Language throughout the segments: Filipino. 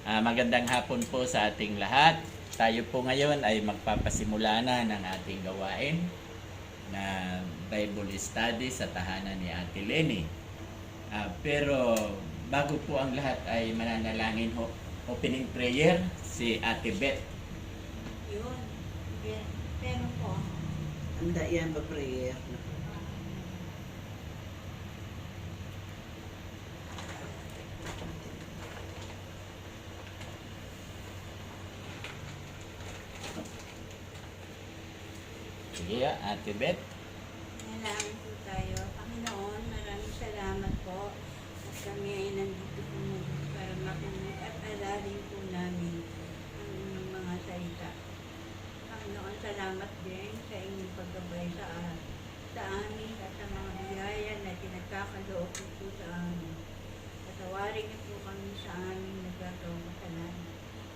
Magandang hapon po sa ating lahat. Tayo po ngayon ay magpapasimula na ng ating gawain na Bible study sa tahanan ni Ate Lenny. Pero bago po ang lahat ay mananalangin ho, opening prayer si Ate Beth. Yun. Pero po, Handa yan ba prayer? Sige, Ate Beth. nalangin po tayo. Panginoon, maraming salamat po at kami ay nandito po muli para makinig at aralin po namin ang inyong mga salita. Panginoon, salamat din sa inyong paggabay sa amin at sa mga biyaya na pinagkakaloob po sa amin. Patawarin niyo po kami sa aming nagagawang kasalanan.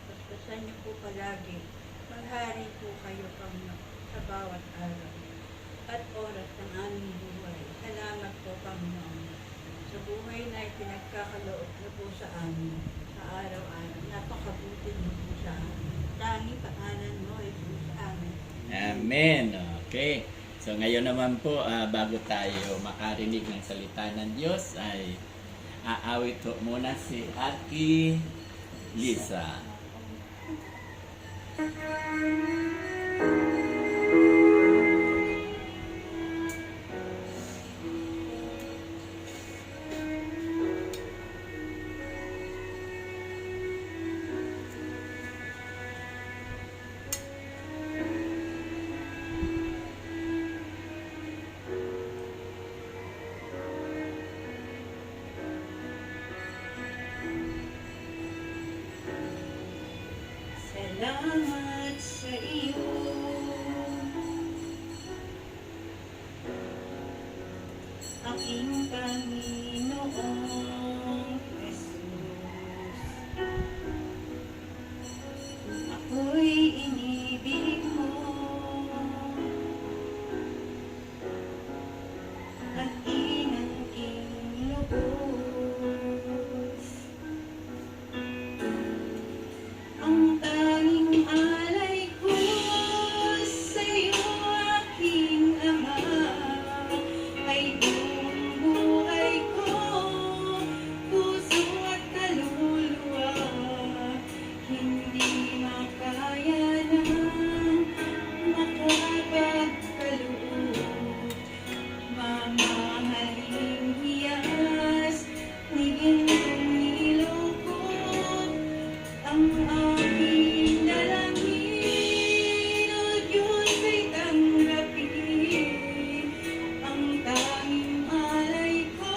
Paspasan niyo po palagi. Maghari po kayo, Panginoon, sa bawat araw at oras ng aming buhay. Salamat po, Panginoon, sa buhay na pinagkakaloob na po sa amin sa araw-araw. Napakabuti mo po sa amin. Tanging pangalan mo ay po sa amin. Amen. Okay. So ngayon naman po, bago tayo makarinig ng salita ng Diyos, ay aawit ho muna si Ate Lisa. Salamat sa iyo, aking Panginoong Jesus. Ako'y inibig mo at inangking lubos. Ang tanging alay ko sa iyo, aking Ama, ay buong buhay ko, puso at kaluluwa. Hindi makaya ng makapagkaloob. Mamahaling hiyas, niging niloko ang aking dalangin, o Diyos ay tanggapin ang tanging alay ko,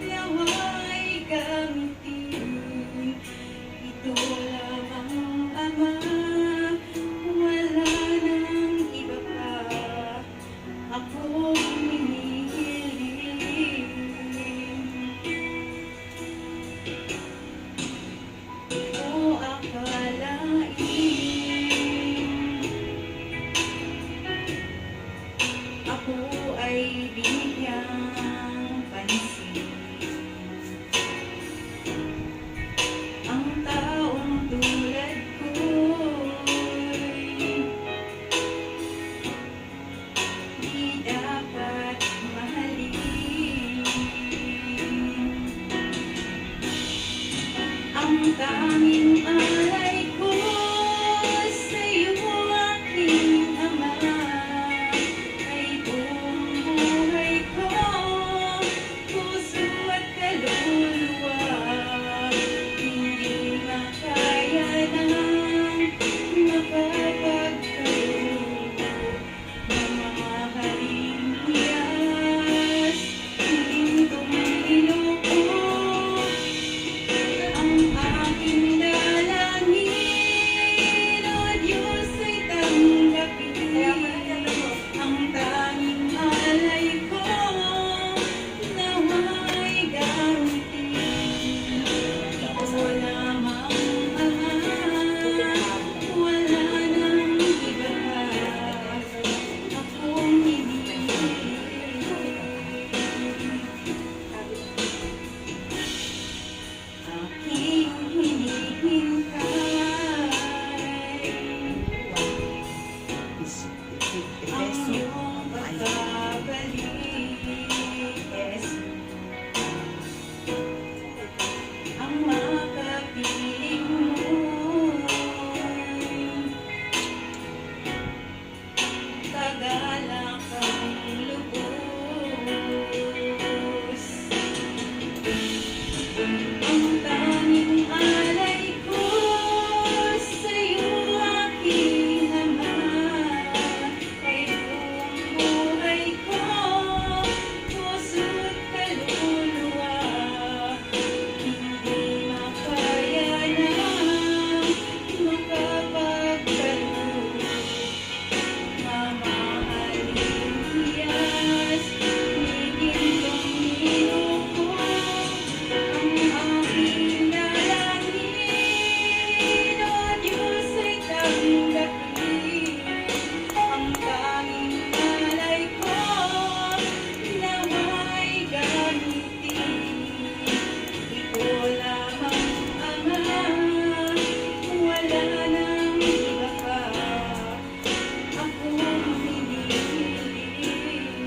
nawa'y gamitin. Ito lamang, Ama, wala nang iba pa, ako hinihiling. O akalain, ako ay bigyang pansin. Ang taong tulad ko'y di dapat mahalin. Ang tanging alay ko sa iyo, aking Ama, ay buong buhay ko, puso at kaluluwa. Hindi makaya ng makapagkaloob. Mamahaling hiyas, hindong niloko ang aking dala. Ang tanging alay ko sa'yo, aking Ama, ay buong buhay ko, puso't kaluluwa. Hindi makaya na makapagtanong, mamahalin hiyas, higit kang minuko. Ang aking dalangin, O Diyos, ay tanggapin. Ang tanging alay ko, nawa'y gamitin. Ikaw lamang, Ama, wala nang iba pa akong hinihiling.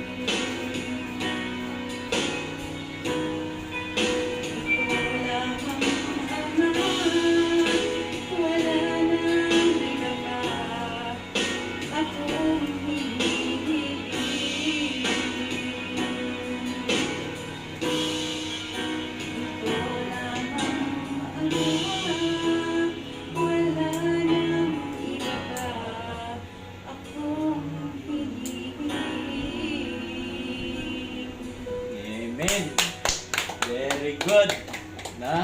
Ikaw lamang, Ama, wala nang iba pa akong hinihiling. Ikaw lamang, Ama, wala nang iba pa akong hinihiling. Amen. Very good. No?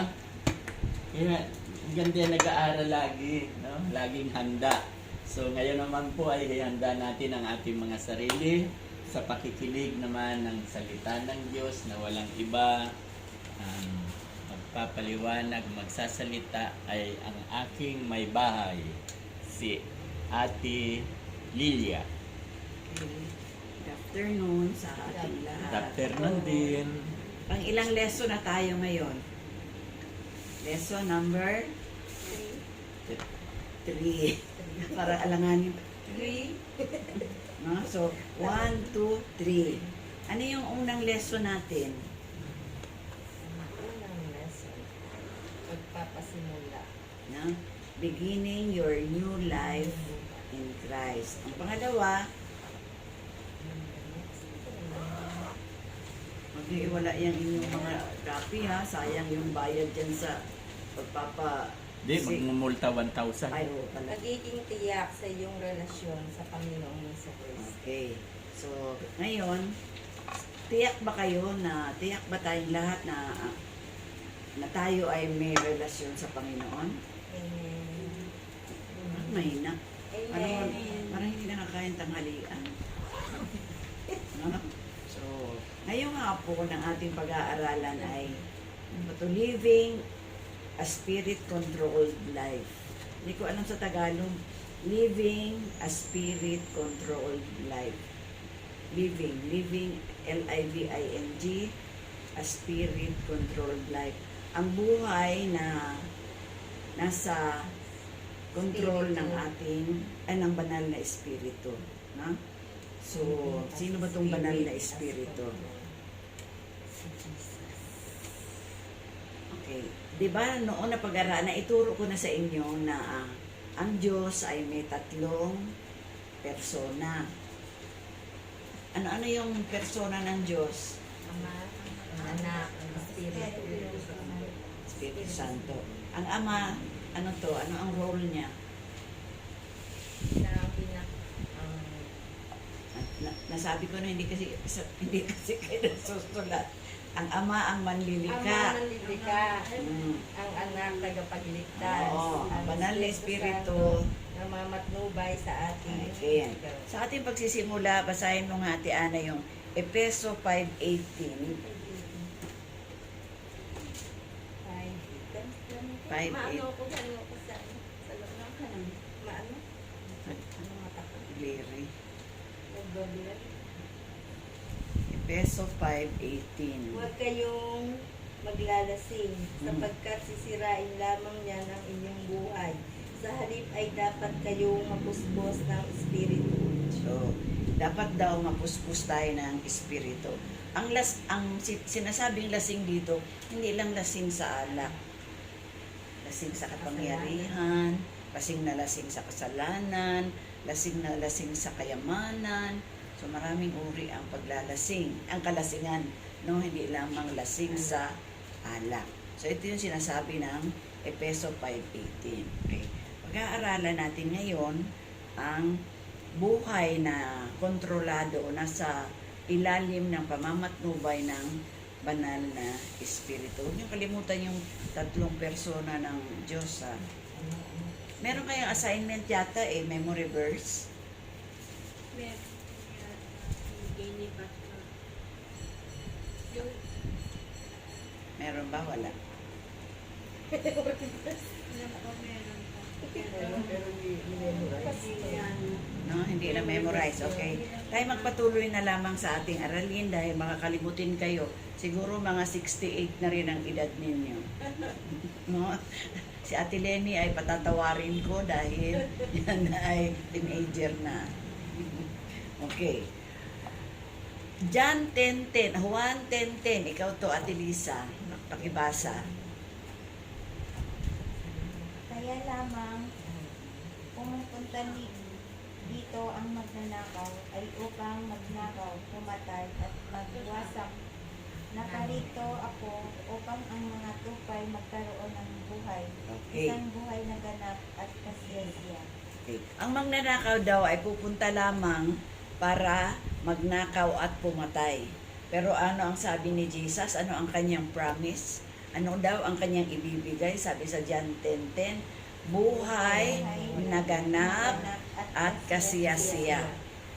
Kaya, ang ganda yan nag-aaral lagi. No? Laging handa. So, ngayon naman po ay handa natin ang ating mga sarili sa pakikinig naman ng salita ng Diyos na walang iba. Ang magpapaliwanag, magsasalita ay ang aking may bahay, si Ate Lilia. Okay. Good afternoon sa ating Good lahat. afternoon din. Pang ilang lesson na tayo ngayon? Lesson number 3. Para alanganin. 3. No? So, 1, 2, 3. Ano yung unang lesson natin? Unang lesson, pagpapasimula. No? Beginning your new life in Christ. Ang pangalawa, mag-iwala yung inyong mga copy ha. Sayang yung bayad dyan sa pagpapa... Di, magmumulta 1,000. Ay, oo pala. Nagiging tiyak sa iyong relasyon sa Panginoong Jesucristo. Okay. So, ngayon, tiyak ba tayong lahat na tayo ay may relasyon sa Panginoon? Amen. Mahina. Ano, Amen. parang hindi nakakain tanghalian. No? So, ngayong hapon ng ating pag-aaralan ay living a spirit-controlled life. Hindi ko alam sa Tagalog. Living a spirit-controlled life. Living, L-I-V-I-N-G, a spirit-controlled life. Ang buhay na nasa control ng ng banal na espiritu. No? So, sino ba itong banal na espiritu? Okay. Di ba noon na pag-aralan, ituro ko na sa inyo na ang Diyos ay may 3 persona. Ano-ano yung persona ng Diyos? Ama, Anak, Espiritu. Espiritu Santo. Ang Ama, ano to? Ano ang role niya? Siya ang Nasabi ko na hindi kasi kayo nasusulat. Ang Ama ang manlilikha. Ama ng lilikha, Mm. ang Anak tagapagligtas, Oo, ang banal na espiritu. namamatnubay sa ating Ayan. Sa ating pagsisimula, basahin mo nga Ate Ana yung Efeso 5:18. 5:8. Maano ko sa loob ng kanang maano? Ano mata ko? Larry. Nagbabilan. Efeso 5:18. Huwag kayong maglalasing, sapagkat sisirain lamang niya ng inyong buhay. Sa halip ay dapat kayong mapuspos ng espiritu. So, dapat daw mapuspos tayo ng espiritu. Ang sinasabing lasing dito, hindi lang lasing sa alak. Lasing sa kapangyarihan, lasing na lasing sa kasalanan, lasing na lasing sa kayamanan. So maraming uri ang paglalasing, ang kalasingan, no? Hindi lamang lasing sa alak. So ito yung sinasabi ng Efeso 5:18. Okay. Pag-aaralan natin ngayon ang buhay na kontrolado o nasa ilalim ng pamamatnubay ng banal na Espiritu. Huwag niyong kalimutan yung tatlong persona ng Diyos. Ha? Meron kayong assignment yata memory verse. Meron bigay ni Pastor. Yung Meron ba? Wala. alam ko meron pa. Pero Hindi yan. No, hindi na memorize. Okay. Tayo magpatuloy na lamang sa ating aralin dahil makakalimutin kayo. Siguro mga 68 na rin ang edad ninyo. No? Si Ate Lenny ay patatawarin ko dahil yan ay teenager na. Okay. John 10:10, Juan 10:10. Ikaw to, Ate Lisa. Pakibasa. Kaya lamang pumupunta dito ang magnanakaw ay upang magnakaw, pumatay at magwasak. Naparito ako upang ang mga tupay magkaroon ng buhay. Okay. Isang buhay na ganap at kasiyasiya. Okay. Ang magnanakaw daw ay pupunta lamang para magnakaw at pumatay. Pero ano ang sabi ni Jesus? Ano ang kanyang promise? Ano daw ang kanyang ibibigay? Sabi sa John 10:10, buhay na ganap at kasiyasiya.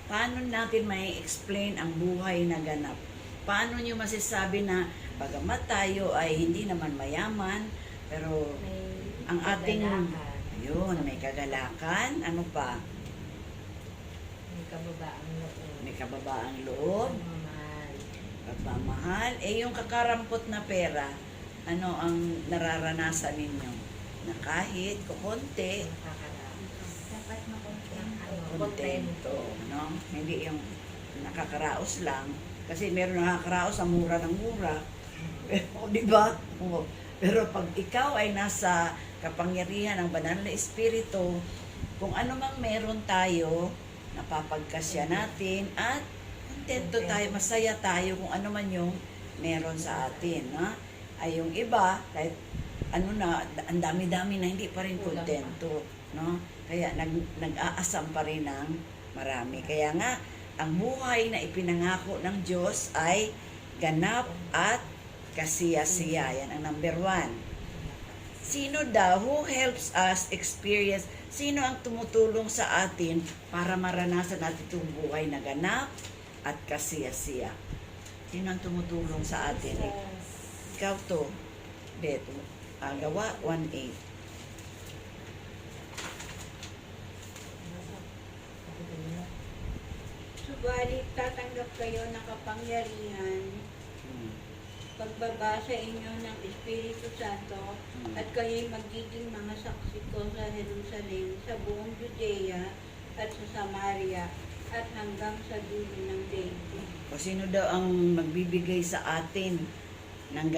Paano natin may explain ang buhay na ganap? Paano nyo masasabi na bagamat tayo ay hindi naman mayaman, pero ang ating, ayun, may kagalakan, ano pa? may kababaang loob. May kababaang loob, Mamahal. pagmamahal. Yung kakarampot na pera, ano ang nararanasan ninyo? Na kahit kukunti, Nakakaraos. Dapat makontento. kontento, no? Hindi yung nakakaraos lang. Kasi meron nakakaraos sa mura ng mura. Pero, di ba? Oo. Pero pag ikaw ay nasa kapangyarihan ng banal na Espiritu, kung ano mang meron tayo, napapagkasya natin at kontento tayo, masaya tayo kung ano man yung meron sa atin. Ha? Ay yung iba, kahit ano na, ang dami-dami na hindi pa rin kontento. No? Kaya nag-aasam pa rin ng marami. Kaya nga, ang buhay na ipinangako ng Diyos ay ganap at kasiyasiya. Yan ang number 1. Sino daw who helps us experience, sino ang tumutulong sa atin para maranasan natin itong buhay na ganap at kasiyasiya? Sino ang tumutulong sa atin? Ikaw to, Beto. Gawa 1:8. Subalit tatanggap kayo ng kapangyarihan pagbaba sa inyo ng Espiritu Santo at kayo'y magiging mga saksi ko sa Jerusalem, sa buong Judea at sa Samaria at hanggang sa dulo ng daigdig. O sino daw ang magbibigay sa atin ng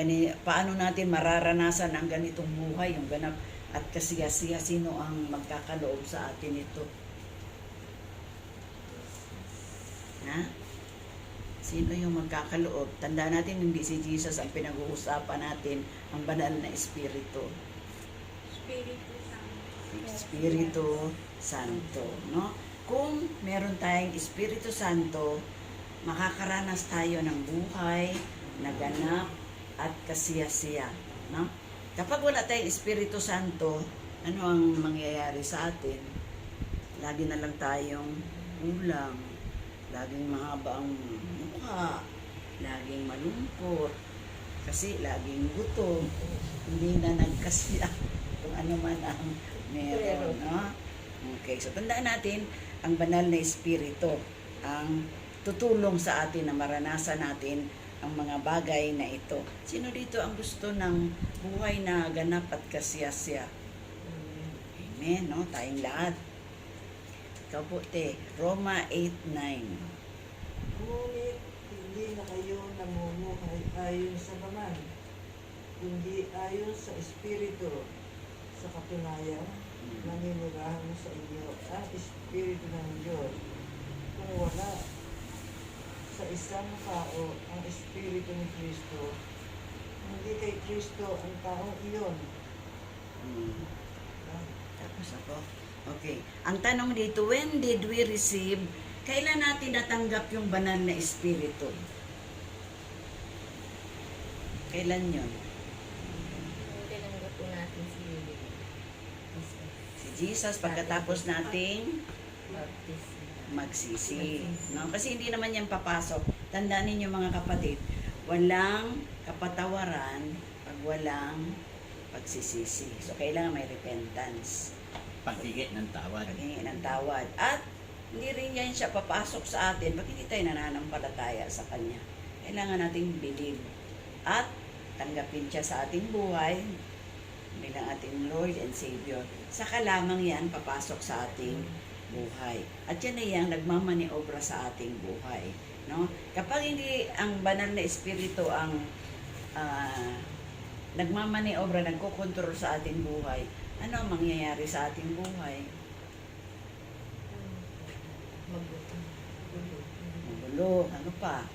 paano natin mararanasan ang ganitong buhay, yung ganap at kasiyasiya, sino ang magkakaloob sa atin ito? Ha? Sino yung magkakaloob? Tanda natin, hindi si Jesus ang pinag-uusapan natin, ang banal na Espiritu. Espiritu Santo. Espiritu Santo, no? Kung meron tayong Espiritu Santo, makakaranas tayo ng buhay na ganap at kasiyasiya, no? Kapag wala tayong Espiritu Santo, ano ang mangyayari sa atin? Lagi na lang tayong ulam, laging mahaba ang mukha, laging malungkot, kasi laging gutom, hindi na nagkasya kung ano man ang meron, no? Okay, so tandaan natin, ang banal na Espiritu ang tutulong sa atin na maranasan natin ang mga bagay na ito. Sino dito ang gusto ng buhay na ganap at kasiyasya? Amen, no? Tayong lahat. Ikaw po, te. Roma 8:9. Ngunit hindi na kayo namumuhay ayon sa baman, kundi ayon sa Espiritu. Sa katunayan, naninirahan sa inyo ang Espiritu ng Diyos. Kung wala sa isang tao ang Espiritu ni Kristo, hindi kay Kristo ang taong iyon. Tapos ako. Okay. Ang tanong dito, when did we receive, kailan natin natanggap yung banal na espiritu? Kailan yun? Kung tinanggap po natin si Si Jesus, pagkatapos nating baptism. magsisi. No? Kasi hindi naman yan papasok. Tandaan ninyo mga kapatid, walang kapatawaran pag walang pagsisisi. So, kailangan may repentance. Paghingi ng tawad. Paghingi ng tawad. At hindi rin yan siya papasok sa atin pag hindi tayo nananampalataya sa Kanya. Kailangan nating believe. At tanggapin siya sa ating buhay bilang ating Lord and Savior. Saka lamang yan papasok sa ating buhay. At yan na yung nagmamaniobra sa ating buhay. No? Kapag hindi ang banal na espiritu ang nagmamaniobra, nagkokontrol sa ating buhay, ano ang mangyayari sa ating buhay? Magulo. Ano pa?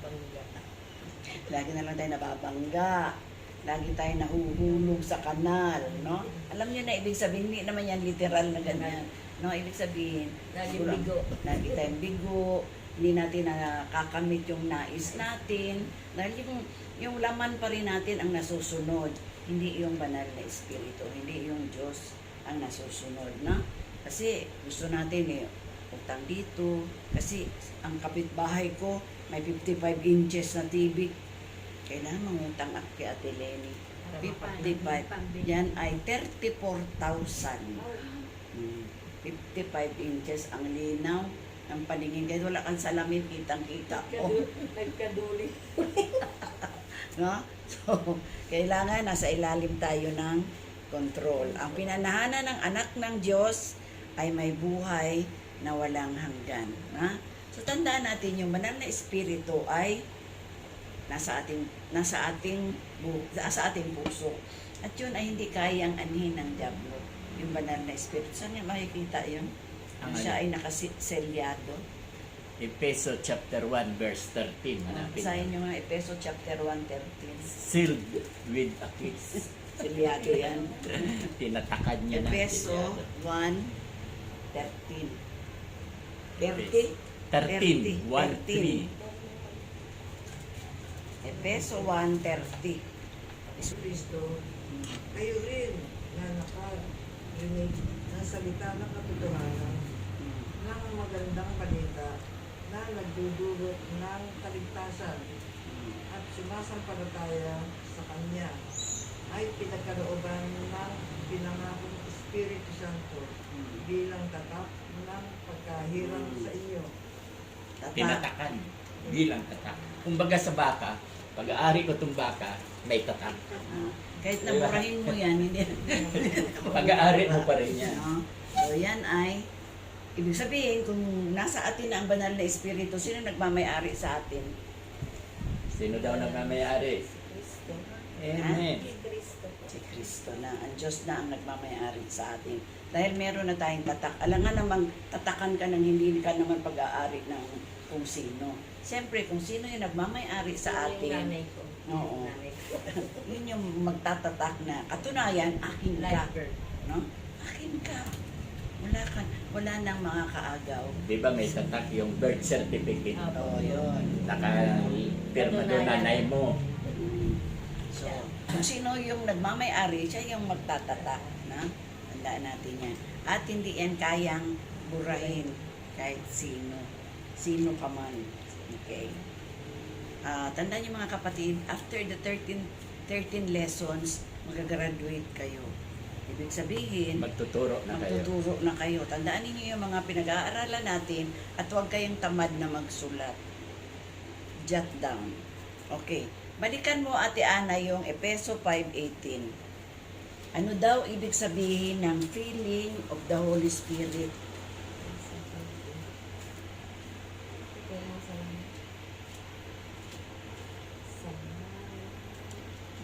Lagi na lang tayo nababangga. Lagi tayo nahuhulog sa kanal, no? Alam niyo na, ibig sabihin, hindi naman yan literal na ganyan. No, ibig sabihin, Lagi siguro, bigo. lagi tayong bigo, hindi natin nakakamit yung nais natin. Dahil yung laman pa rin natin ang nasusunod. Hindi yung banal na espiritu, hindi yung Diyos ang nasusunod, na? Kasi gusto natin utang dito. Kasi ang kapitbahay ko, may 55 inches na TV. Kailangan mangutang ako kay Ate Lenny. 55. Yan ay 34,000. 55 inches ang linaw ng paningin. Kahit wala kang salamin, kitang-kita. Nagkaduli. No? So, kailangan nasa ilalim tayo ng control. Ang pinanahanan ng anak ng Diyos ay may buhay na walang hanggan. Na? So, tandaan natin yung banal na espiritu ay nasa ating puso. At yun ay hindi kayang anhin ng diablo. Yung banal na espiritu. Saan niya makikita yun? Ang Siya ay nakaselyado. Efeso chapter 1 verse 13. Hanapin Basahin mo. nyo nga Efeso chapter 1:13. Sealed with a kiss. Selyado yan. Tinatakad niya na. Efeso 1:13. 30? 13. 1-3. Efeso 1:30. Kristo, kayo rin na nakarinig ng salita ng katotohanan ng magandang balita na nagdudulot ng kaligtasan at sumasampalataya sa Kanya ay pinagkalooban ng pinangakong Espiritu Santo bilang tatak ng pagkahirang sa inyo. Tinatakan. Bilang tatak. Kumbaga sa baka, pag-aari ko itong baka, may tatak. Kahit naburahin mo yan, hindi. Pag-aari mo pa rin yan. No? So yan ay, ibig sabihin, kung nasa atin na ang banal na espiritu, sino nagmamayari sa atin? Sino daw nagmamayari? Kristo. Amen. Si Kristo po. Si Kristo na, ang Diyos na ang nagmamayari sa atin. Dahil meron na tayong tatak. Alam nga namang tatakan ka ng hindi ka naman pag-aari ng kung sino. Siyempre, kung sino yung nagmamayari sa Yung atin, nanay ko. Oo. Yung nanay ko. yun yung magtatatak na, katunayan, akin ka. Live birth. No? Akin ka. Wala nang mga kaagaw. Di ba may tatak yung birth certificate? Oo, yun. Naka-pirma doon nanay mo. So, kung sino yung nagmamayari, siya yung magtatatak. Na? Tandaan natin yan. At hindi yan kayang burahin kahit sino. Sino ka man. Okay. Tandaan niyo mga kapatid, after the 13 lessons, mag-graduate kayo. Ibig sabihin, Magtuturo na kayo. magtuturo na kayo. Tandaan niyo yung mga pinag-aaralan natin at huwag kayong tamad na magsulat. Jot down. Okay. Balikan mo, Ate Ana, yung Efeso 5:18. Ano daw ibig sabihin ng feeling of the Holy Spirit?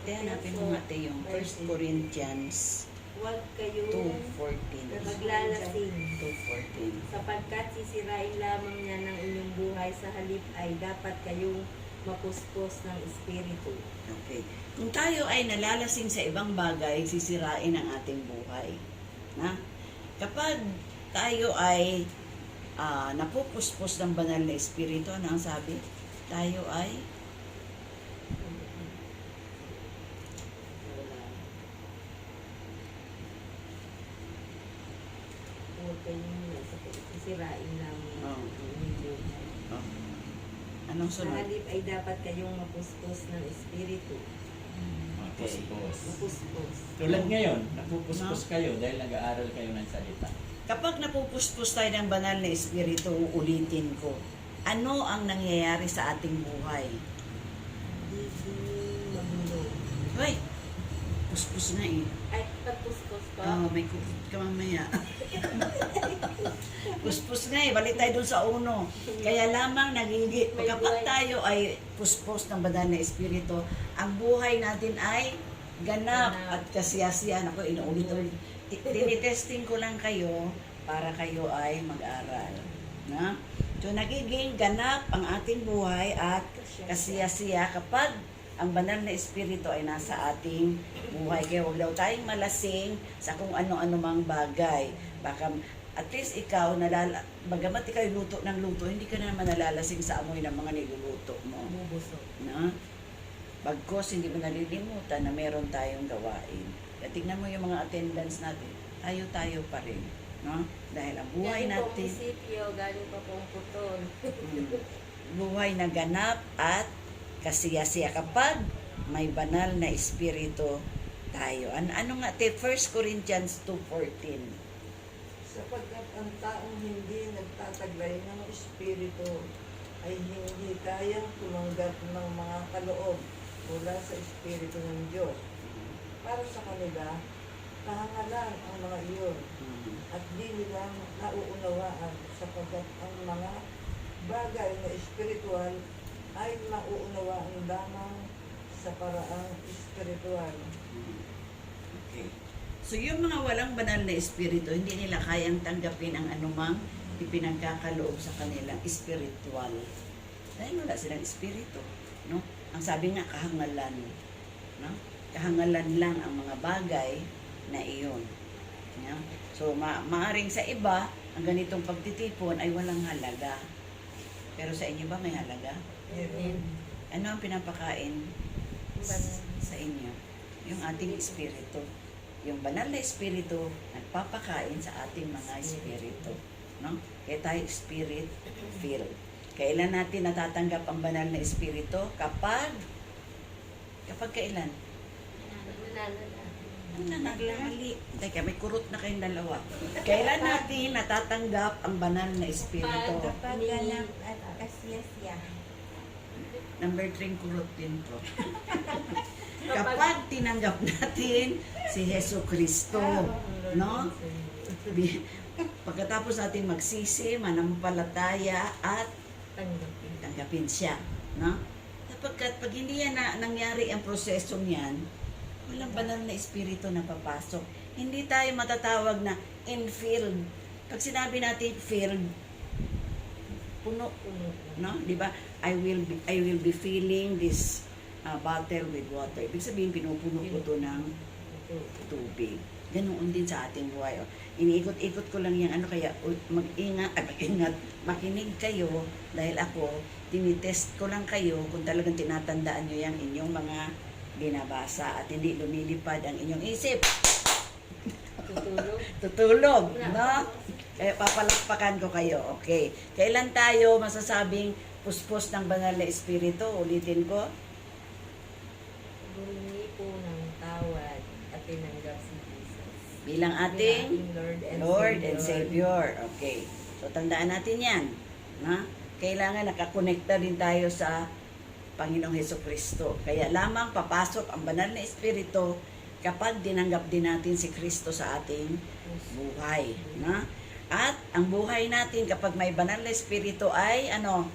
Kaya hanapin mo nga ate yung 1 Corinthians Huwag kayong 2:14. maglalasing 2:14. sapagkat sisirain lamang niya ng inyong buhay, sa halip ay dapat kayong mapuspos ng espiritu. Okay. Kung tayo ay nalalasing sa ibang bagay, sisirain ang ating buhay. Na? Kapag tayo ay napupuspos ng banal na espiritu, ano ang sabi? Tayo ay Huwag kayong sisirain namin Oo. ang inyong buhay. anong Sa sunod? halip ay dapat kayong mapuspos ng espiritu. Mapuspos. Mapuspos. Tulad ngayon, napupuspos kayo dahil nag-aaral kayo ng salita. Kapag napupuspos tayo ng banal na espiritu, uulitin ko, ano ang nangyayari sa ating buhay? Hindi magulo. Hoy, puspos na eh. Ay, pagpuspos po. May kukit ka mamaya. Puspos nga eh, balik tayo dun sa uno. Kaya lamang kapag tayo ay puspos ng banal na espiritu, ang buhay natin ay ganap at kasiyasiyan. Ako, inuulit-ulit. Tinitesting ko lang kayo para kayo ay mag-aral. Na? So, nagiging ganap ang ating buhay at kasiyasiya kapag ang banal na espiritu ay nasa ating buhay. Kaya huwag daw tayong malasing sa kung ano-ano mang bagay. Baka at least ikaw, bagamat ikaw luto ng luto, hindi ka naman nalalasing sa amoy ng mga niluluto mo. Bubusog. Na? Bagkos, hindi mo nalilimutan na meron tayong gawain. Kaya tingnan mo yung mga attendance natin. Tayo pa rin. No? Dahil ang buhay Galing pong natin, munisipyo, galing pa pong putol. buhay na ganap at kasiyasiya kapag may banal na espiritu tayo. Ano nga, 1 Corinthians 2:14. Sapagkat ang taong hindi nagtataglay ng espiritu ay hindi kayang tumanggap ng mga kaloob mula sa espiritu ng Diyos. Para sa kanila, kahangalan ang mga iyon at di nila nauunawaan sapagkat ang mga bagay na espiritual ay mauunawaan lamang sa paraang espiritual. Okay. So yung mga walang banal na espiritu, hindi nila kayang tanggapin ang anumang ipinagkakaloob sa kanilang espiritual. Dahil wala silang espiritu. No? Ang sabi nga, kahangalan. No? Kahangalan lang ang mga bagay na iyon. Yeah? So, maaring sa iba, ang ganitong pagtitipon ay walang halaga. Pero sa inyo ba may halaga? Ano ang pinapakain sa inyo? Yung ating espiritu. Yung banal na espiritu, nagpapakain sa ating mga espiritu. No? Kaya tayo spirit-filled. Kailan natin natatanggap ang banal na espiritu? Kapag kailan? Naglamali. Teka, may kurot na kayong dalawa. Kailan natin natatanggap ang banal na espiritu? Kapag ganap at kasiyasiya. Number 3 kurot din to. Kapag tinanggap natin si Hesus Kristo, no? Pagkatapos natin magsisi, manampalataya at tanggapin siya, no? Sapagkat pag hindi yan nangyari ang prosesong yan, walang banal na espiritu na papasok. Hindi tayo matatawag na infilled. Pag sinabi natin filled, puno, no? Di ba? I will be filling this bottle with water. Ibig sabihin, pinupuno ko to ng tubig. Ganoon din sa ating buhay. Iniikot-ikot ko lang yan. Kaya mag-ingat, makinig kayo dahil ako, tinitest ko lang kayo kung talagang tinatandaan nyo yung inyong mga binabasa at hindi lumilipad ang inyong isip. Tutulog, no? Kaya papalakpakan ko kayo. Okay. Kailan tayo masasabing puspos ng banal na espiritu? Ulitin ko. Humingi po ng tawad at tinanggap si Jesus. Bilang ating Lord and Savior. Okay. So, tandaan natin yan. Na? Kailangan nakakonekta din tayo sa Panginoong Hesukristo. Kaya lamang papasok ang banal na espiritu kapag dinanggap din natin si Kristo sa ating buhay. Na? At ang buhay natin kapag may banal na espiritu ay ano?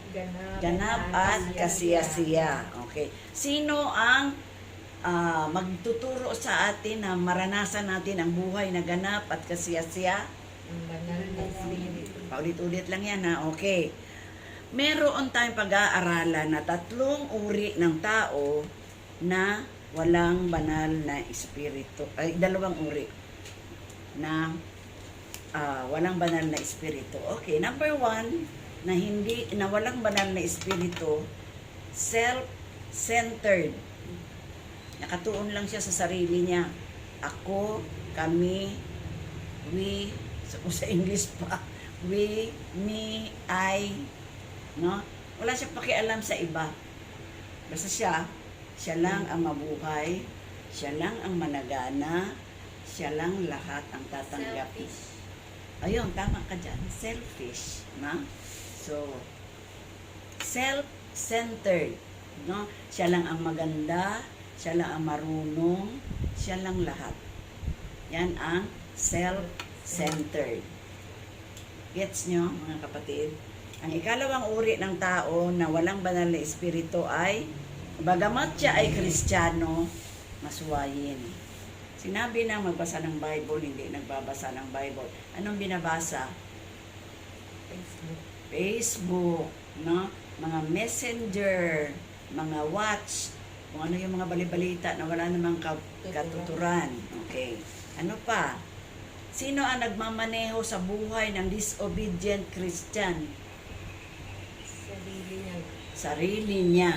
Ganap at kasiyasiya. Okay. Sino ang magtuturo sa atin na maranasan natin ang buhay na ganap at kasiyasiya? Ang banal na espiritu. Paulit-ulit lang yan ha. Okay. meron tayong pag-aaralan na 3 uri ng tao na walang banal na espiritu. Ay, 2 uri na walang banal na espiritu. Okay, number 1, na walang banal na espiritu, self-centered. Nakatuon lang siya sa sarili niya. Ako, kami, we, sa English pa, we, me, I, no? Wala siyang pakialam sa iba. Basta siya lang ang mabuhay, siya lang ang managana, siya lang lahat ang tatanggap. Selfish. Ayun, tama ka dyan. Selfish, no? So, self-centered, no? Siya lang ang maganda, siya lang ang marunong, siya lang lahat. Yan ang self-centered. Gets nyo, mga kapatid? Ang ikalawang uri ng tao na walang banal na espiritu ay, bagamat siya ay Kristiyano, masuwayin. Sinabi na magbasa ng Bible, hindi nagbabasa ng Bible. Anong binabasa? Facebook, no? Mga messenger, mga watch, kung ano yung mga balibalita na wala namang katuturan. Okay. Ano pa? Sino ang nagmamaneho sa buhay ng disobedient Christian? Sarili niya. Sarili niya.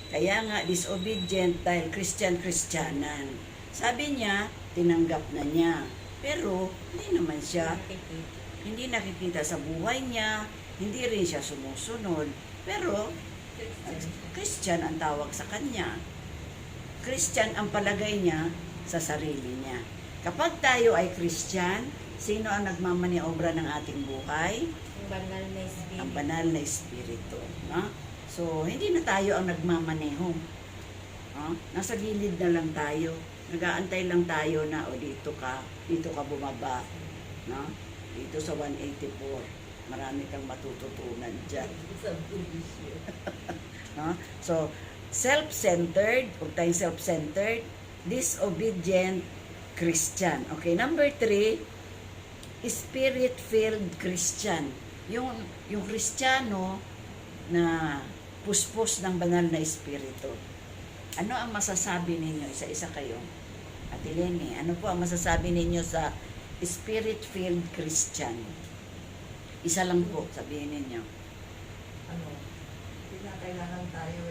Kaya nga disobedient dahil Christian-Christianan. Sabi niya, tinanggap na niya. Pero hindi naman siya, hindi nakikita sa buhay niya, hindi rin siya sumusunod. Pero Christian ang tawag sa kanya. Christian ang palagay niya sa sarili niya. Kapag tayo ay Christian, sino ang nagmamaniobra ng ating buhay? Ang banal na espiritu. Ang banal na espiritu. No? So, hindi na tayo ang nagmamaneho. Nasa gilid na lang tayo. Nag-aantay lang tayo na, dito ka bumaba. No? Dito sa 184. Marami kang matututunan dyan. No? So, self-centered, huwag tayong self-centered, disobedient Christian. Okay, number 3, Spirit-filled Christian. Yung Kristiyano na puspos ng banal na espiritu. Ano ang masasabi ninyo? Isa-isa kayo. Ate Lenny, ano po ang masasabi ninyo sa Spirit-filled Christian? Isa lang po, sabihin ninyo. Kailangan tayo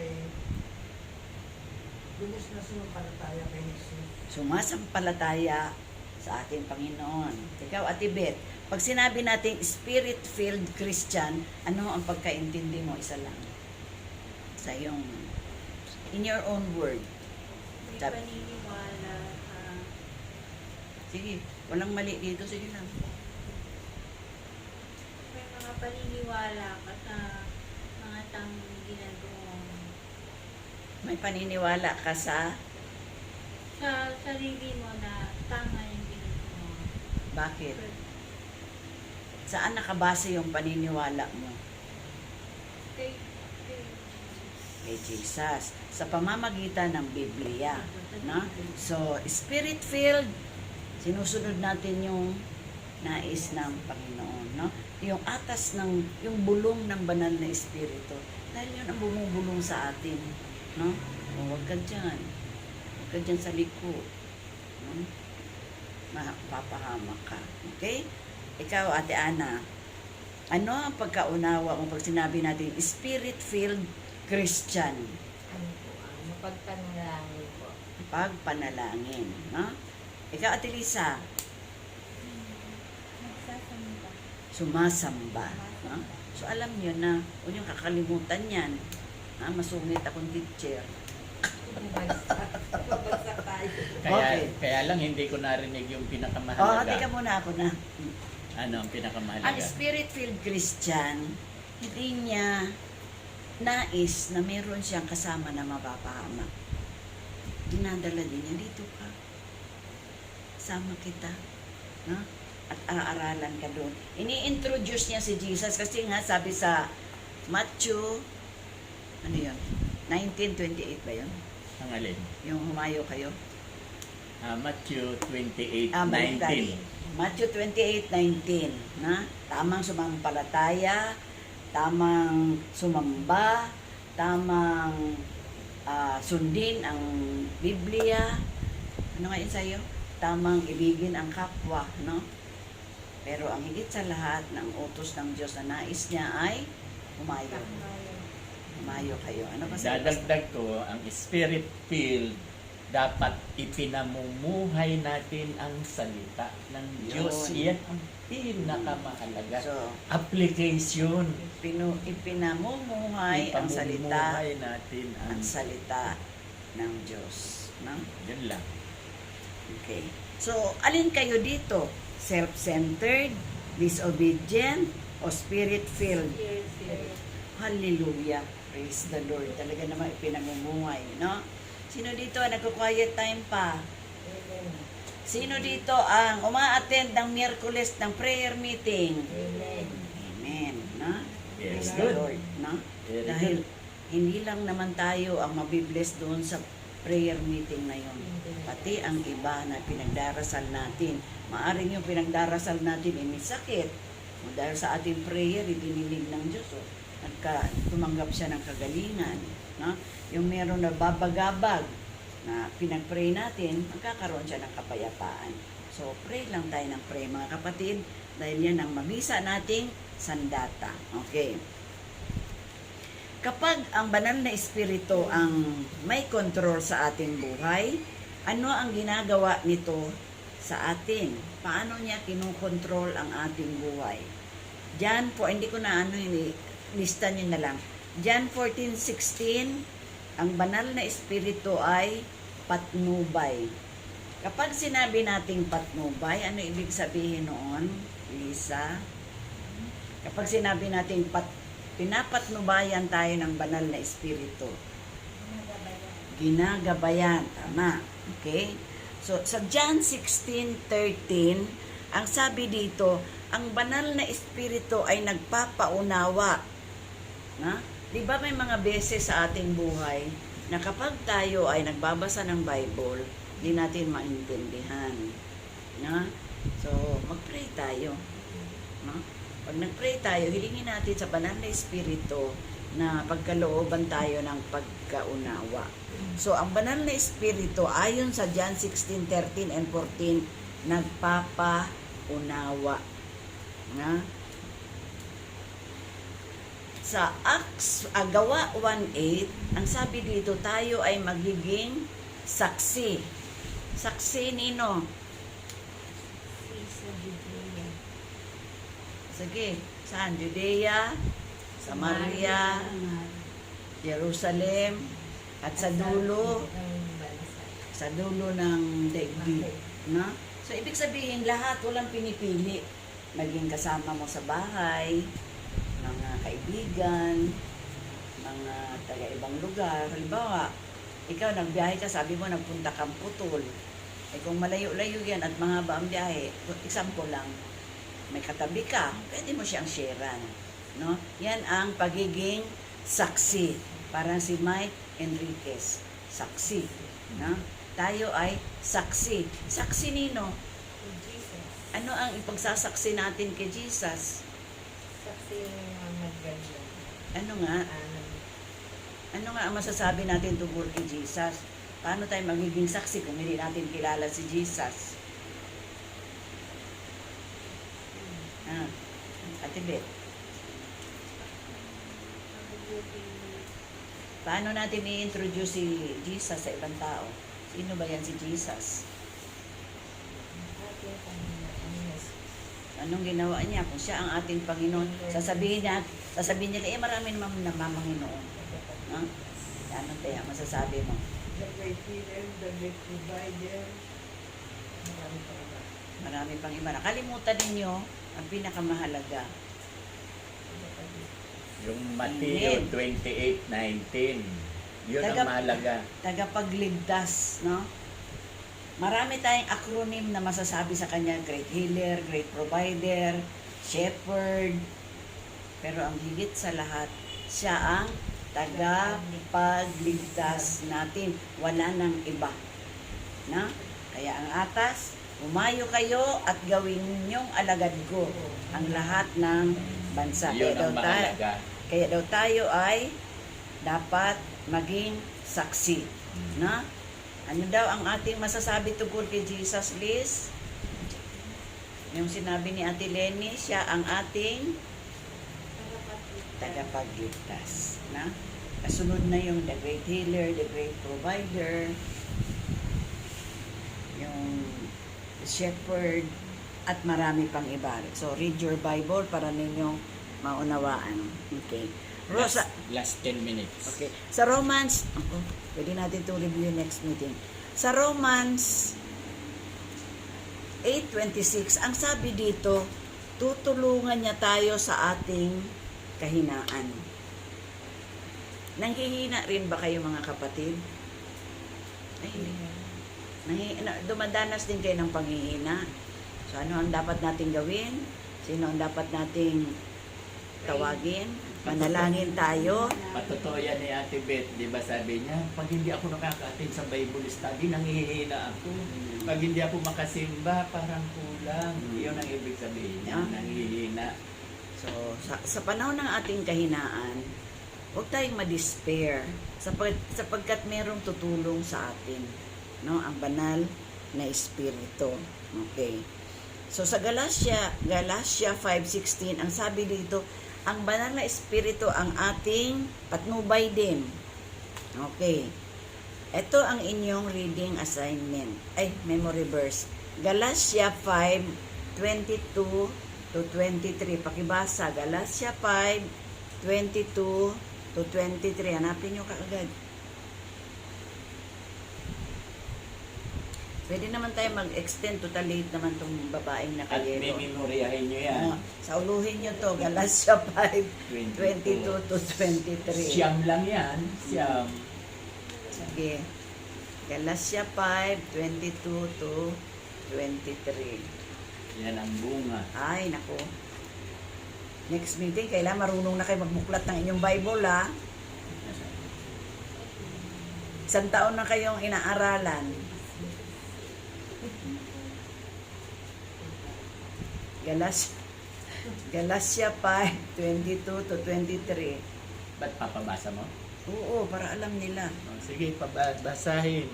lumus na sumampalataya kay Jesus. Sumasampalataya sa ating Panginoon. Ikaw, Ate Beth, pag sinabi natin Spirit-filled Christian, ano ang pagkaintindi mo? Isa lang. Sa iyong, in your own word. May Sabi- paniniwala ka. Sige, walang mali dito. Sige lang. May mga paniniwala ka sa mga tanging ginagawa mo. May paniniwala ka sa Sa sarili mo na tama yung ginagawa mo. bakit? Saan nakabase yung paniniwala mo? Kay Kay Jesus. Sa pamamagitan ng Biblia. No? So, Spirit-filled, sinusunod natin yung nais ng Panginoon. No? Yung atas ng, yung bulong ng banal na Espiritu. Dahil yun ang bumubulong sa atin. No? O, huwag ka dyan. Huwag ka dyan sa liko. No? Mapapahamak ka. Okay? Ikaw, Ate Ana, ano ang pagkaunawa mo pag sinabi natin Spirit-filled Christian? Ano po, mapagpanalangin po. Pagpanalangin. No? Ikaw, Ate Lisa, Nagsasamba. sumasamba. No? So, alam niyo na, huwag niyong kakalimutan yan. Masungit akong teacher. Babagsak tayo. Okay. Kaya lang hindi ko narinig yung Oh, pinakamahalaga. teka muna ako na. Ano ang Ang pinakamahalaga? Spirit-filled Christian, hindi niya nais na meron siyang kasama na mapapahamak. Dinadala din niya, dito ka. Sama kita. No? At aaralan ka doon. Ini-introduce niya si Jesus kasi nga sabi sa Matthew, ano yun? 19:28 ba yun? Ang alin? Yung humayo kayo? Matthew 28:19. Matthew 28:19, na tamang sumampalataya tamang sumamba, tamang sundin ang Biblia. Ano nga yun sa'yo? Tamang ibigin ang kapwa, no? Pero ang higit sa lahat ng utos ng Diyos na nais niya ay humayo. Humayo kayo. Ano ba sa'yo? Dadagdag ko, ang spirit-filled, dapat ipinamumuhay natin ang salita ng Diyos. Yun. Yan ang pinakamahalaga. So, Application. ipinamumuhay ang salita, Ipamumuhay natin ang salita ng Diyos. No? Yun lang. Okay. So, alin kayo dito? Self-centered, disobedient, o spirit-filled? Hallelujah. Praise the Lord. Talaga naman ipinamumuhay, no? Sino dito ang nagko-quiet time pa? Sino dito ang uma-attend ng Miyerkules ng prayer meeting? Amen. No? Yes, Praise the good. Lord. No? Very Dahil good. hindi lang naman tayo ang mabibless doon sa prayer meeting na yun. Pati ang iba na pinagdarasal natin. Maaring yung pinagdarasal natin ay may sakit. O dahil sa ating prayer, idinilig ng Diyos. O, tumanggap siya ng kagalingan. No? Yung meron na babagabag na pinag-pray natin, magkakaroon siya ng kapayapaan. So, pray lang tayo ng pray, mga kapatid, dahil yan ang mabisa nating sandata. Okay. Kapag ang banal na espiritu ang may control sa ating buhay, ano ang ginagawa nito sa atin? Paano niya kinokontrol ang ating buhay? Diyan po, hindi ko na lista nyo na lang. John 14:16, ang banal na espiritu ay patnubay. Kapag sinabi nating patnubay, ano ibig sabihin noon, Lisa? Kapag sinabi nating pinapatnubayan tayo ng banal na espiritu. Ginagabayan. Tama. Okay? So, sa John 16:13, ang sabi dito, ang banal na espiritu ay nagpapaunawa. Na? Di ba may mga beses sa ating buhay na kapag tayo ay nagbabasa ng Bible, di natin maintindihan. Na? So, mag-pray tayo. No? Pag nag-pray tayo, hilingin natin sa banal na espiritu na pagkalooban tayo ng pagkaunawa. So, ang banal na espiritu, ayon sa John 16:13 and 14, nagpapaunawa. Na? Sa Acts, Gawa 1:8, ang sabi dito, tayo ay magiging saksi. Saksi nino? Sige, saan? Judea, Samaria, Jerusalem, at sa dulo ng daigdig. No? So, ibig sabihin, lahat walang pinipili. Maging kasama mo sa bahay, mga kaibigan, mga taga-ibang lugar. Halimbawa, ikaw nagbiyahe ka, sabi mo nagpunta kang Putol. Eh kung malayo-layo yan at mahaba ang biyahe, example lang, may katabi ka, pwede mo siyang sharean. No? Yan ang pagiging saksi. Parang si Mike Enriquez, saksi. No? Tayo ay saksi. Saksi nino? Ano ang ipagsasaksi natin kay Jesus? Ano nga? Ano nga ang masasabi natin tungkol kay Jesus? Paano tayo magiging saksi kung hindi natin kilala si Jesus? Ate Beth, paano natin i-introduce si Jesus sa ibang tao? Sino ba yan si Jesus? Anong ginawa niya? Kung siya ang ating Panginoon, sasabihin niya, marami naman namamanginoon. No? Ano tayo, masasabi mo? The great healer, the great provider. Marami pang iba. Nakalimutan ninyo ang pinakamahalaga. Yung Matthew 28:19. Yun ang mahalaga. Tagapagligtas, no? Marami tayong acronym na masasabi sa kanya, great healer, great provider, shepherd. Pero ang higit sa lahat, siya ang tagapagligtas natin. Wala nang iba. Na? Kaya ang atas, humayo kayo at gawin ninyong alagad ko ang lahat ng bansa. Yun Kaya ang daw mahalaga. Kaya daw tayo ay dapat maging saksi. Na? Ano daw ang ating masasabi tungkol kay Jesus, Liz? Yung sinabi ni Ate Lenny, siya ang ating tagapagligtas. Na? Kasunod na yung the great healer, the great provider, yung shepherd, at marami pang iba. So, read your Bible para ninyong maunawaan. Okay. Rosa, Last 10 minutes. okay. Sa Romans, pwede natin itong review next meeting. Sa Romans 8:26, ang sabi dito, tutulungan niya tayo sa ating kahinaan. Nanghihina rin ba kayo mga kapatid? Ay, hindi. Dumadanas din kayo ng panghihina. So, ano ang dapat nating gawin? Sino ang dapat nating tawagin? Manalangin tayo. Patotoo yan ni Ate Beth, di ba sabi niya, pag hindi ako nakaka-attend sa Bible study, nangihina ako. Pag hindi ako makasimba, parang kulang. Yun ang ibig sabihin niya, Ah. nangihina. So, sa panahon ng ating kahinaan, huwag tayong ma-despair sapagkat merong tutulong sa atin, no? Ang banal na espiritu. Okay. So sa Galatia 5:16, ang sabi dito, ang banal na espiritu ang ating patnubay din. Okay. Ito ang inyong reading assignment. Ay, memory verse. Galatia 5:22 to 23. Pakibasa. Galatia 5:22 to 23. Hanapin nyo kaagad. Pwede naman tayo mag-extend. Total late naman tong babaeng At nakayelo. memoryahin nyo yan. Sauluhin nyo to. Galatia 5:22 to 23. Siyam lang yan. Siyam. Sige. Galatia 5:22 to 23. Yan ang bunga. Ay, nako. Next meeting, kailangan marunong na kayo magbuklat ng inyong Bible, ha? Isang taon na kayong inaaralan. Galatia 5:22 to 23. Ba't papabasa mo? Oo, para alam nila. Oh, sige, basahin.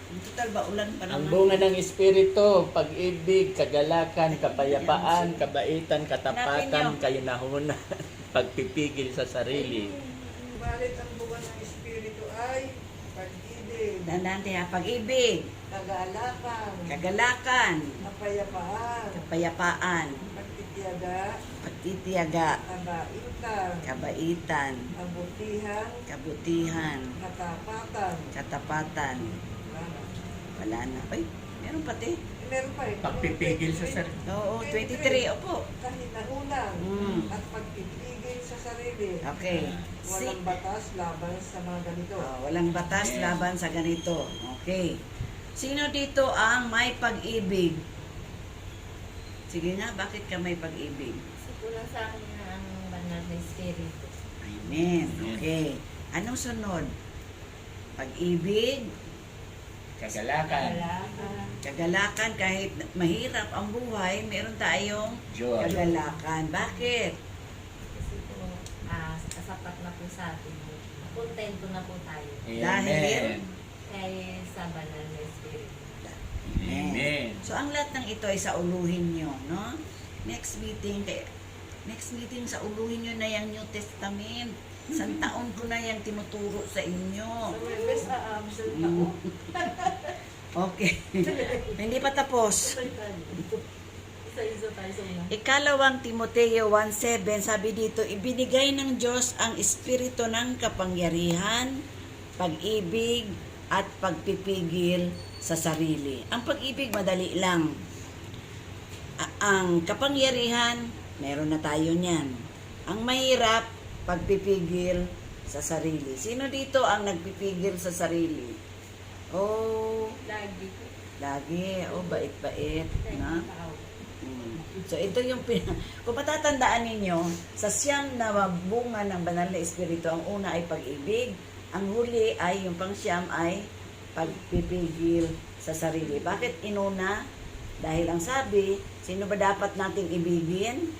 Ang total ba, ulan pa Ang naman. bunga ng Espiritu, pag-ibig, kagalakan, kapayapaan, kabaitan, Hanapin katapatan, nyo. kayunahunan, pagpipigil sa sarili. Balit ang bunga ng Espiritu ay pag-ibig, Tandaan ha, pag-ibig, kagalakan, kagalakan, kapayapaan, kapayapaan, pagtitiyaga, pagtitiyaga, kabaitan, kabaitan, kabutihan, kabutihan, katapatan. katapatan. Wala na. Ay, meron pati. Meron pa eh. Pagpipigil sa sarili. Oo, 23. Opo. Kahinahunan at pagpipigil sa sarili. Okay. Walang batas laban sa mga ganito. Walang batas laban sa ganito. Okay. Sino dito ang may pag-ibig? Sige nga, bakit ka may pag-ibig? Kasi kulang sa akin na ang banal na espiritu. Amen. Okay. Anong sunod? Pag-ibig, Kagalakan, kagalakan, kahit mahirap ang buhay, meron tayong joy. kagalakan. Bakit? Kasi po, kasapat na po sa atin. Kontento na po tayo. Amen. Kaya sa banal na espiritu. Amen. So, ang lahat ng ito ay sa uluhin nyo, no? Next meeting sa uluhin nyo na yung New Testament. Isang taon ko na yung tinuturo sa inyo. Sa Webes, sa tao. Okay. Hindi pa tapos. Isa-isa tayo sa una. Ikalawang Timoteo 1:7, sabi dito, ibinigay ng Diyos ang espiritu ng kapangyarihan, pag-ibig, at pagpipigil sa sarili. Ang pag-ibig, madali lang. Ang kapangyarihan, meron na tayo niyan. Ang mahirap, pagpipigil sa sarili. Sino dito ang nagpipigil sa sarili? Oh, Lagi. lagi. Oh, bait-bait. Na? Tao. So, ito yung kung matatandaan ninyo, sa siyam na bunga ng banal na espiritu, ang una ay pag-ibig, ang huli ay, yung pang-siyam ay pagpipigil sa sarili. Bakit inuna? Dahil ang sabi, sino ba dapat nating ibigin?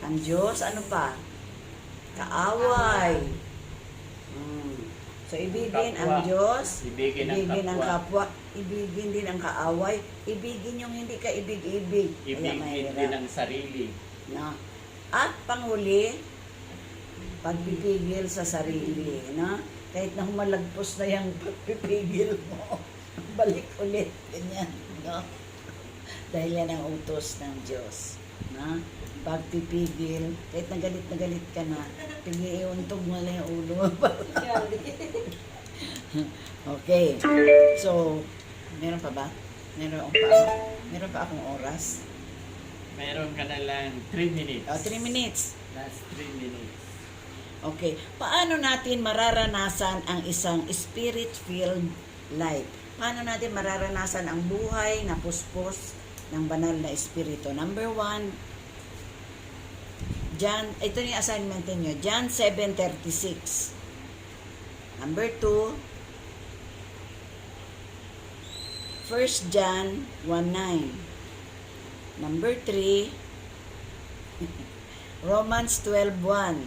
Ang Diyos, ano pa? Kaaway. So, ibigin ang Kapwa. Diyos, Ibigin ang ibigin ang kapwa. kapwa, ibigin din ang kaaway, ibigin yung hindi ka ibig-ibig. Kaya Ibigin mahirap. din ang sarili. No? At panghuli, pagpipigil sa sarili. No? Kahit na humalagpos na yung pagpipigil mo, balik ulit. Ganyan. No? Dahil yan ang utos ng Diyos. No? Pagpipigil, kahit na galit ka na, iuntog mo lang yung ulo mo. Okay. So, meron pa ba? Meron pa akong oras? Meron ka na lang 3 minutes. 3 minutes. Last 3 minutes. Okay. Paano natin mararanasan ang isang spirit-filled life? Paano natin mararanasan ang buhay na puspos ng banal na espiritu? Number 1, ito yung assignment niyo. John 7:36. Number 2, 1 John 1:9. Number 3, Romans 12:1.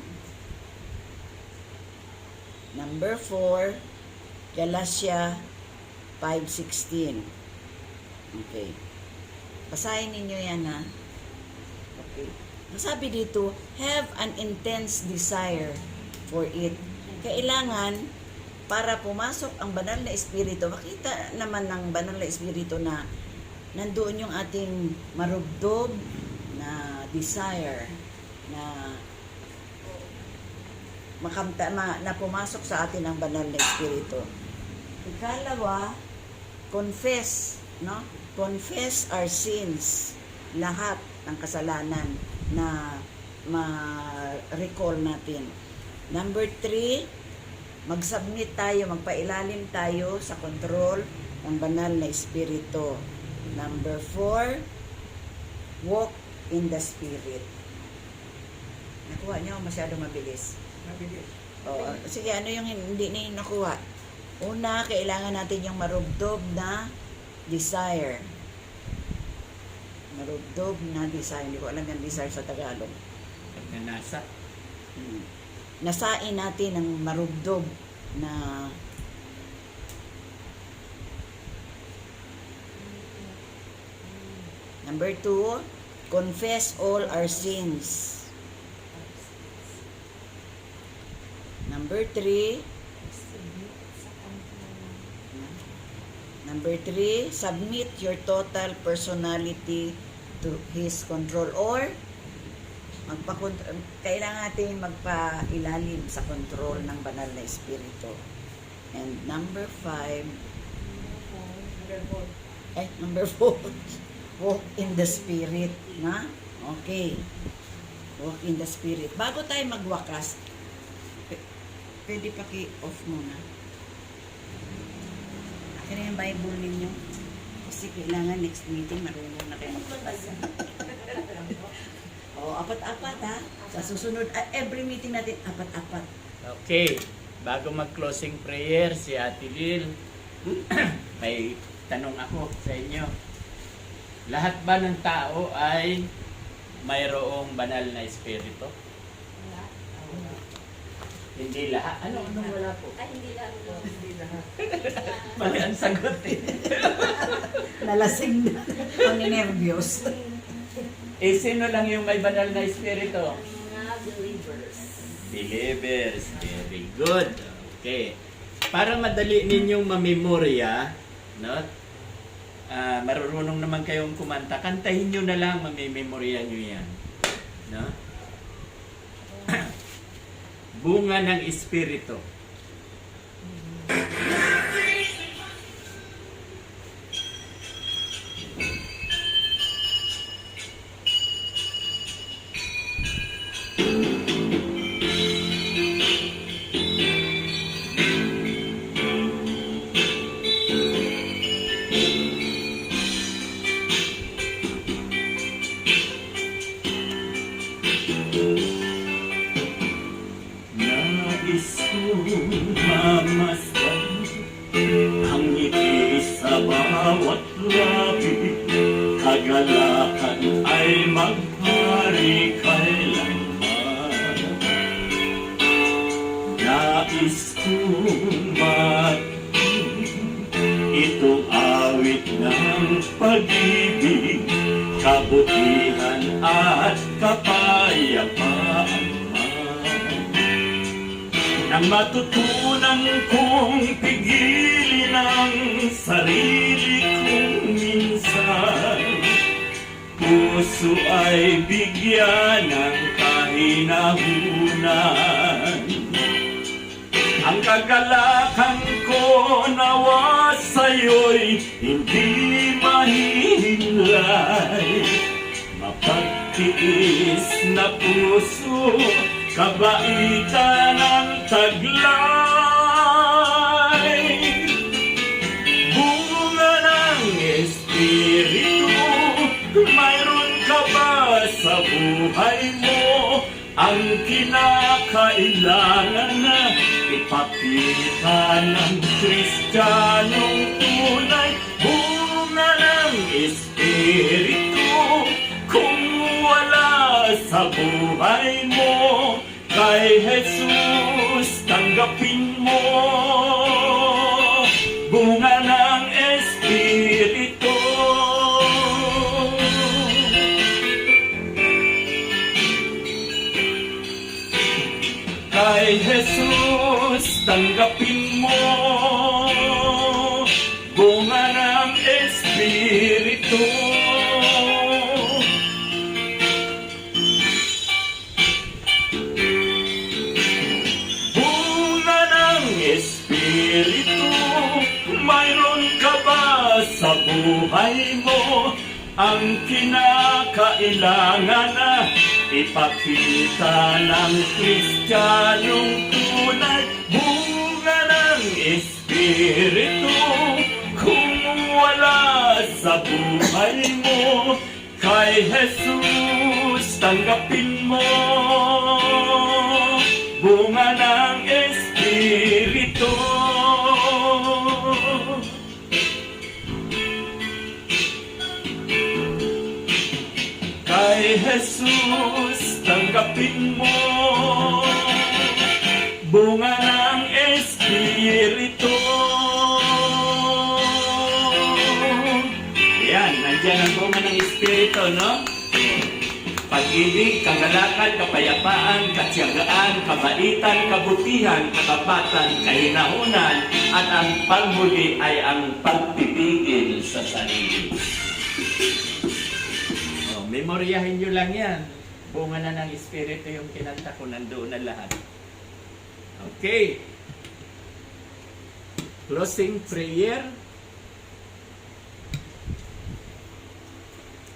Number 4, Galatia 5:16. Okay. Basahin ninyo yan, ha? Okay. Ang sabi dito, have an intense desire for it. Kailangan, para pumasok ang banal na espiritu, makita naman ng banal na espiritu na nandoon yung ating marubdob na desire na na pumasok sa atin ang banal na espiritu. Ikalawa, confess, no? Confess our sins, lahat ng kasalanan na ma-recall natin. Number 3, mag-submit tayo, magpailalim tayo sa control ng banal na espiritu. Number 4, walk in the spirit. Nakuha niyo masyado mabilis. Oo. Sige, ano yung hindi na nakuha? Una, kailangan natin yung marubdob na desire. Marubdob na desire. Hindi ko alam yung desire sa Tagalog. Pagnanasa. Nasain natin ang marubdob na Number 2, confess all our sins. Number 3, submit your total personality to His control, or kailangan natin magpailalim sa control ng banal na espiritu. And number 4, walk in the spirit, na? Okay. Walk in the spirit. Bago tayo magwakas, pwede paki-off muna. Akin na yung Bible ninyo. Kasi kailangan next meeting, marunong na kayo magbabasa. Apat-apat, ha? Sa susunod, every meeting natin, apat-apat. Okay. Bago mag-closing prayer, si Ate Lil, may tanong ako sa inyo. Lahat ba ng tao ay mayroong banal na espiritu? Hindi lahat. Ano wala po? Ay, hindi lang po. Mali ang sagot eh. Nalasing na. Nervyos. Sino lang yung may banal na espiritu? Mga believers. Believers. Very good. Okay. Para madali ninyong mamemorya, no? Marunong naman kayong kumanta. Kantahin nyo na lang, mamemorya nyo yan. No? Bunga ng Espiritu. Nais ko mamasdan ang ngiti sa bawat labi, kagalakan ay maghari kailan. nais kong itong awit ng pag-ibig, kabutihan at kapayapaan. Nang matutunan kong pigilin ang sarili kong minsan, puso ay bigyan ng kahinahunan. Ang kagalakan ko nawa sa'yo'y hindi mahihinlay. Mapagtiis na puso, kabaitan ang taglay. Bunga ng Espiritu, mayroon ka ba sa buhay mo? Ang kinakailangan na ipakita ng Kristiyanong tunay. Bunga ng Espiritu, kung wala sa buhay mo, kay Jesus tanggapin mo. Bunga ng Espiritu. Kay Jesus tanggapin mo. Bunga ng Espiritu. Bunga ng Espiritu, mayroon ka ba sa buhay mo? Ang kinakailangan na ipakita ng Kristiyanong tunay. Bunga ng Espiritu, kung wala sa buhay mo, kay Jesus tanggapin mo. Bunga ng Espiritu. Kay Jesus tanggapin mo. Bunga ng Espiritu. Yan, nandiyan ang bunga ng Espiritu, no? Pag-ibig, kagalakan, kapayapaan, katiyagaan, kabaitan, kabutihan, katapatan, kahinahunan, at ang panghuli ay ang pagpipigil sa sarili. Memoryahin nyo lang yan. Bunga na ng Espiritu yung kinanta ko, nandoon na lahat. Okay. Closing prayer.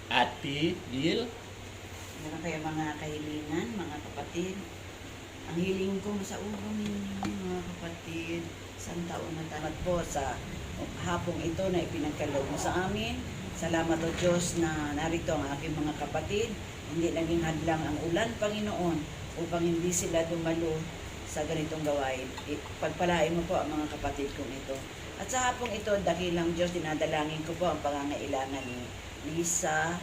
Ate Jill. Meron kayo mga kahilingan, mga kapatid. Ang hiling ko sa ulo ninyo, mga kapatid. Isang taon na tamad po sa hapong ito na ipinagkaloob mo sa amin. Salamat o Diyos na narito ang aking mga kapatid. Hindi naging hadlang ang ulan, Panginoon, upang hindi sila dumalo sa ganitong gawain. Pagpalain mo po ang mga kapatid kong ito. At sa hapong ito, dakilang Diyos, dinadalangin ko po ang pangangailangan ni Lisa,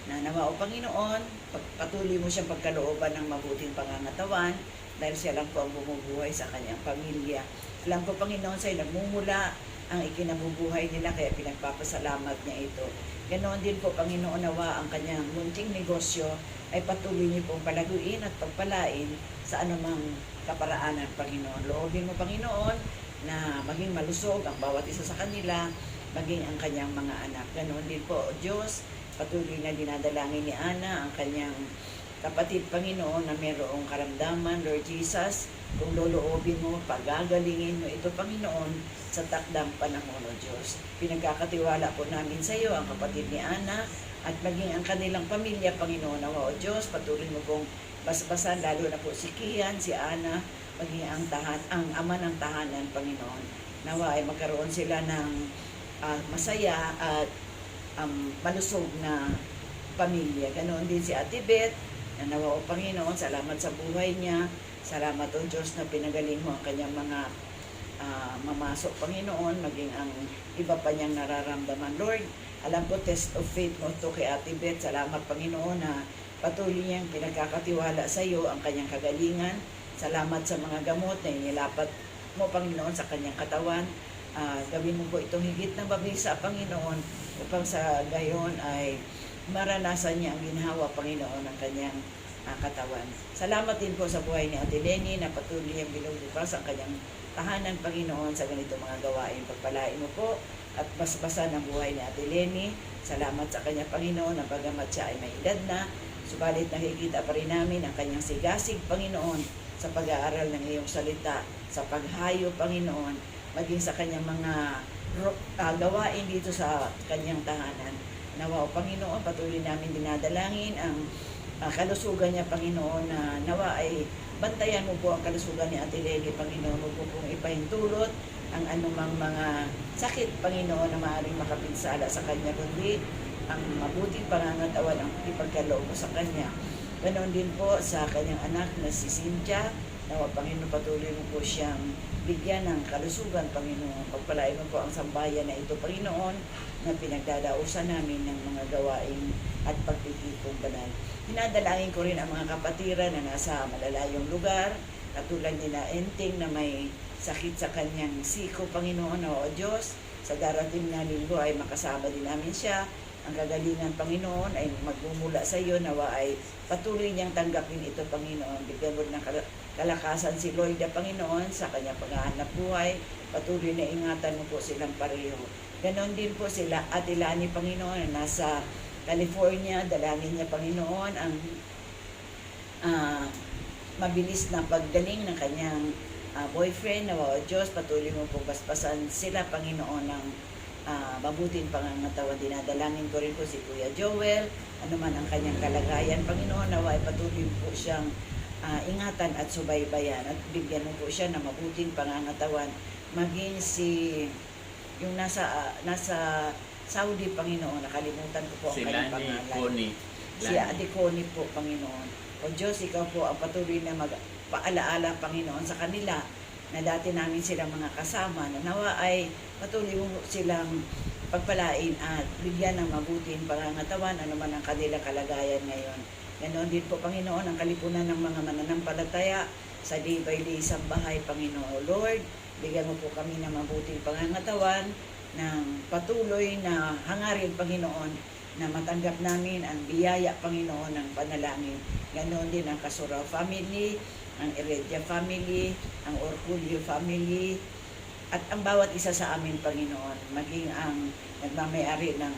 na nawa o Panginoon, patuloy mo siyang pagkalooban ng mabuting pangangatawan dahil siya lang po ang bumubuhay sa kanyang pamilya. Alam ko, Panginoon, sa'yo nagmumula ang ikinabubuhay nila, kaya pinagpapasalamat niya ito. Ganoon din po, Panginoon, nawa ang kanyang munting negosyo ay patuloy niyo pong palaguin at pagpalain sa anumang kaparaanan, Panginoon. Loobin mo, Panginoon, na maging malusog ang bawat isa sa kanila, maging ang kanyang mga anak. Ganoon din po, Diyos, patuloy na dinadalangin ni Ana ang kanyang kapatid, Panginoon, na mayroong karamdaman, Lord Jesus, kung loloobin mo, pagagalingin mo ito, Panginoon, sa takdang panahon, O Diyos. Pinagkakatiwala po namin sa iyo ang kapatid ni Ana at maging ang kanilang pamilya, Panginoon, nawa, O Diyos, patuloy mo pong basbasan, lalo na po si Kian, si Ana, maging ang ama ng tahanan, Panginoon. Nawa ay magkaroon sila ng masaya at malusog na pamilya. Ganoon din si Ate Beth, na nawa, O Panginoon, salamat sa buhay niya. Salamat, O Diyos, na pinagaling mo ang kanyang mga mamasok, Panginoon, maging ang iba pa niyang nararamdaman. Lord, alam ko, test of faith mo ito kay Ate Beth. Salamat, Panginoon, na patuloy niyang pinagkakatiwala sa iyo ang kanyang kagalingan. Salamat sa mga gamot na inilapat mo, Panginoon, sa kanyang katawan. Gawin mo po itong higit na mabisa, Panginoon, upang sa gayon ay maranasan niya ang ginhawa, Panginoon, ng kanyang katawan. Salamat din po sa buhay ni Ate Lenny na patuloy niyang binubukas ang kanyang tahanan, Panginoon, sa ganito mga gawain. Pagpalain mo po at basbasan ang buhay ni Ate Lenny. Salamat sa kanya, Panginoon, na bagamat siya ay may edad na, subalit nakikita pa rin namin ang kanyang sigasig, Panginoon, sa pag-aaral ng iyong salita, sa paghayo, Panginoon, maging sa kanyang mga gawain dito sa kanyang tahanan. Nawa, o Panginoon, patuloy namin dinadalangin ang kalusugan niya, Panginoon, na nawa ay bantayan mo po ang kalusugan ni Ate Lenny, Panginoon. Huwag po pong ipahintulot ang anumang mga sakit, Panginoon, na maaaring makapinsala sa kanya, kundi ang mabuting pangangatawan ang ipagkaloob mo sa kanya. Ganon din po sa kanyang anak na si Cynthia. Nawa, Panginoon, patuloy mo po siyang bigyan ng kalusugan, Panginoon. Pagpalain mo po ang sambayan na ito, Panginoon, na pinagdadausan namin ng mga gawain at pagtitipong banal. Hinadalangin ko rin ang mga kapatiran na nasa malalayong lugar, katulad nila Enting na may sakit sa kanyang siko, Panginoon, o Diyos. Sa darating na linggo ay makasama din namin siya. Ang kagalingan, Panginoon, ay magmumula sa iyo, nawa ay patuloy niyang tanggapin ito, Panginoon. Bigyan mo ng kalakasan si Lloyda, Panginoon, sa kanyang paghahanap buhay. Patuloy na ingatan mo po silang pareho. Ganon din po sila Ate Lani, Panginoon, na nasa California. Dalangin niya, Panginoon, ang mabilis na paggaling ng kanyang boyfriend. Nawa, Diyos, patuloy mo po basbasan sila, Panginoon, ng mabuting pangangatawan. Dinadalangin ko rin po si Kuya Joel, ano man ang kanyang kalagayan, Panginoon, nawa ay patuloy po siyang ingatan at subaybayan at bigyan mo po siya ng mabuting pangangatawan. Maging yung nasa Saudi, Panginoon, nakalimutan ko po ang Si kanyang Lani pangalan. Connie. Si Ate Connie po, Panginoon. O Diyos, ikaw po ang patuloy na magpaalaala, Panginoon, sa kanila na dati namin silang mga kasama, na nawa ay patuloy mo silang pagpalain at bigyan ng mabuting pangangatawan, ano man ang kanilang kalagayan ngayon. Ganoon din po, Panginoon, ang kalipunan ng mga mananampalataya sa day by day sa bahay, Panginoon. Lord, bigyan mo po kami ng mabuting pangangatawan, ng patuloy na hangarin, Panginoon, na matanggap namin ang biyaya, Panginoon, ng panalangin. Ganoon din ang Kasurao family, ang Heredia family, ang Orculio family, at ang bawat isa sa amin, Panginoon, maging ang nagmamayari ng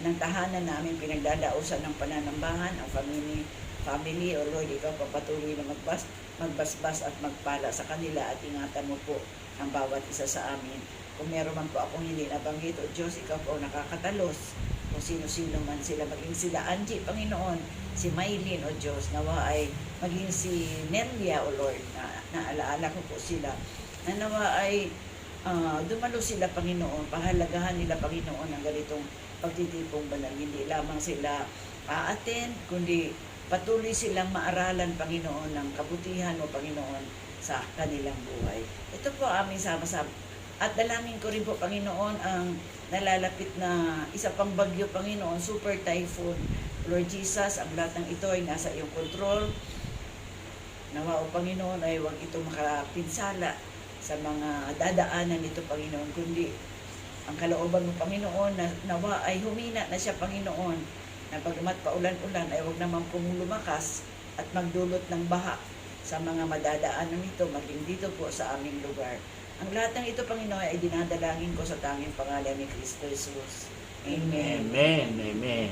ng tahanan na aming pinagdadausan ng pananambahan, ang family, o Lord, ikaw papatuloy na magbasbas at magpala sa kanila at ingatan mo po ang bawat isa sa amin. Kung meron man po akong hindi nabanggit, o Diyos, ikaw po nakakatalos kung sino-sino man sila, maging sila Angie, Panginoon, si Maylin, o Diyos, nawa ay maging si Nelia, o Lord, na naalaala ko po sila, na nawa ay dumalo sila, Panginoon, pahalagahan nila, Panginoon, ang ganitong pagtitipong banal. Hindi lamang sila attend, kundi patuloy silang maaralan, Panginoon, ng kabutihan mo, Panginoon, sa kanilang buhay. Ito po aming sama-sama. At dalangin ko rin po, Panginoon, ang nalalapit na isa pang bagyo, Panginoon, super typhoon. Lord Jesus, ang lahat ng ito ay nasa iyong control. Nawa, o Panginoon, ay huwag ito makapinsala sa mga dadaanan nito, Panginoon, kundi ang kalooban mo, Panginoon, na nawa ay humina na siya, Panginoon, na pagmat paulan-ulan ay huwag naman pong lumakas at magdulot ng baha sa mga madadaanan nito, maging dito po sa aming lugar. Ang lahat ng ito, Panginoon, ay dinadalangin ko sa tanging pangalan ni Kristo Jesus. Amen. Amen. Amen.